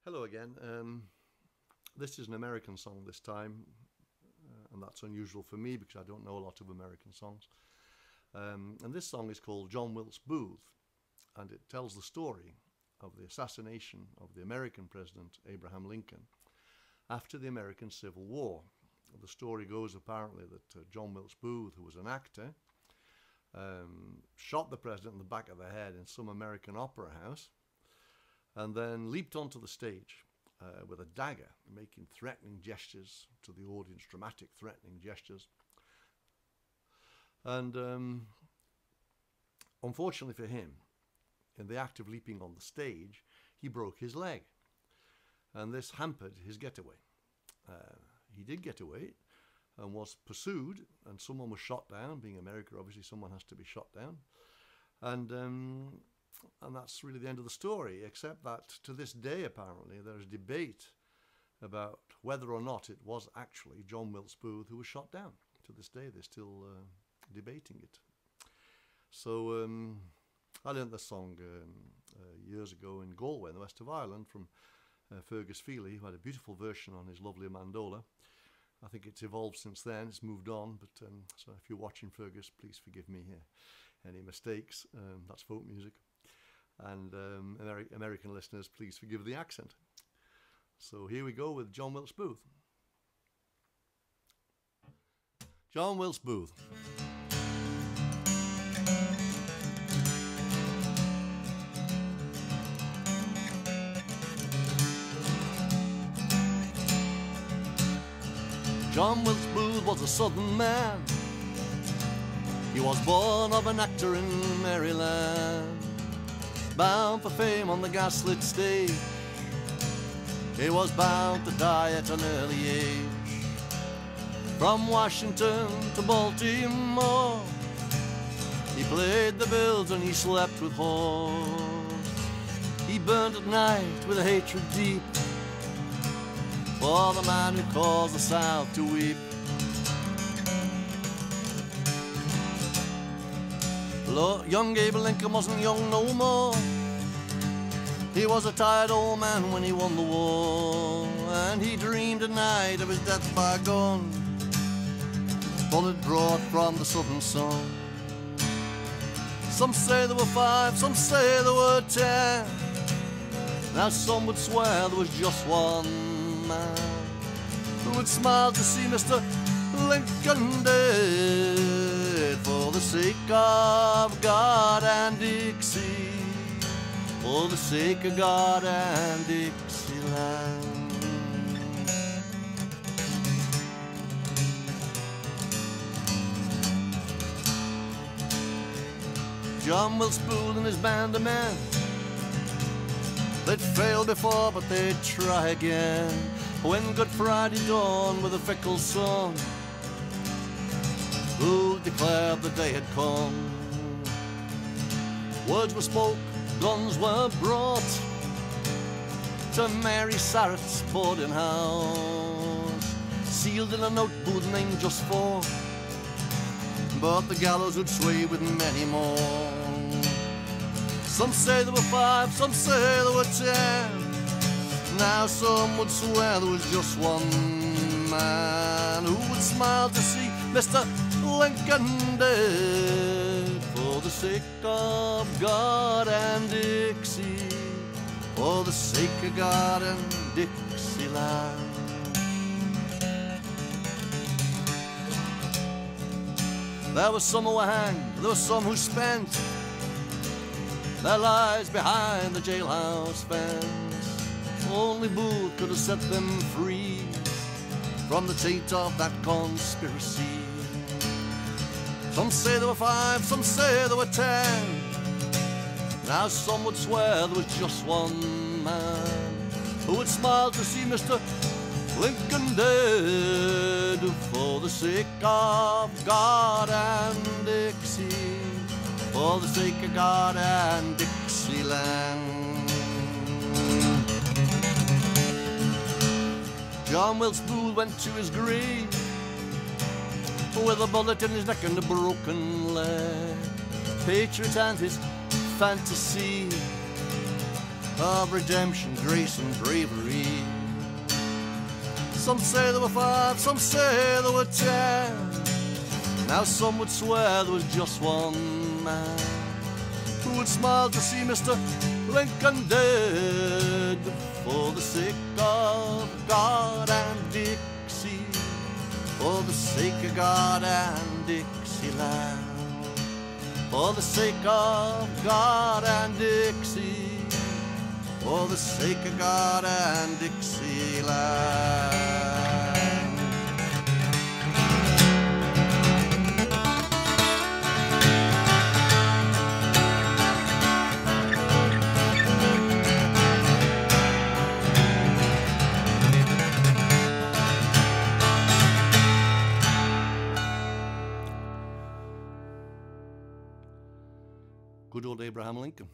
Hello again. This is an American song this time, and that's unusual for me because I don't know a lot of American songs. And this song is called John Wilkes Booth, and it tells the story of the assassination of the American president Abraham Lincoln after the American Civil War. The story goes apparently that John Wilkes Booth, who was an actor, shot the president in the back of the head in some American opera house, and then leaped onto the stage with a dagger, making threatening gestures to the audience, dramatic threatening gestures. And unfortunately for him, in the act of leaping on the stage, he broke his leg, and this hampered his getaway. He did get away and was pursued, and someone was shot down. Being America, obviously someone has to be shot down. And that's really the end of the story, except that to this day, apparently, there's debate about whether or not it was actually John Wilkes Booth who was shot down. To this day, they're still debating it. So I learnt this song years ago in Galway, in the west of Ireland, from Fergus Feely, who had a beautiful version on his lovely mandola. I think it's evolved since then, it's moved on, but so if you're watching Fergus, please forgive me here. Any mistakes, that's folk music. And American listeners, please forgive the accent. So here we go with John Wilkes Booth. John Wilkes Booth. John Wilkes Booth was a southern man. He was born of an actor in Maryland, bound for fame on the gaslit stage. He was bound to die at an early age. From Washington to Baltimore, he played the bills and he slept with whores. He burned at night with a hatred deep for the man who caused the South to weep. Young Abraham Lincoln wasn't young no more. He was a tired old man when he won the war, and he dreamed at night of his death by gun, bullet brought from the southern sun. Some say there were 5, some say there were 10. Now some would swear there was just one man who would smile to see Mr. Lincoln dead, for the sake of God and Dixie, for the sake of God and Dixieland. John Wilkes Booth and his band of men, they'd failed before but they'd try again. When Good Friday dawned with a fickle sun, who declared the day had come. Words were spoke, guns were brought to Mary Sarrett's boarding house, sealed in a note booth named just 4, but the gallows would sway with many more. Some say there were 5, some say there were 10. Now some would swear there was just one man who would smile to see Mr. Lincoln dead, for the sake of God and Dixie, for the sake of God and Dixieland. There were some who were hanged, there were some who spent their lives behind the jailhouse fence. Only Booth could have set them free from the taint of that conspiracy. Some say there were 5, some say there were 10. Now some would swear there was just one man who would smile to see Mr. Lincoln dead, for the sake of God and Dixie, for the sake of God and Dixieland. John Wilkes Booth went to his grave with a bullet in his neck and a broken leg. Patriot and his fantasy of redemption, grace, and bravery. Some say there were 5, some say there were 10. Now some would swear there was just one man who would smile to see Mr. Lincoln dead. For the sake of God and Dixie, for the sake of God and Dixieland, for the sake of God and Dixie, for the sake of God and Dixieland. Good old Abraham Lincoln.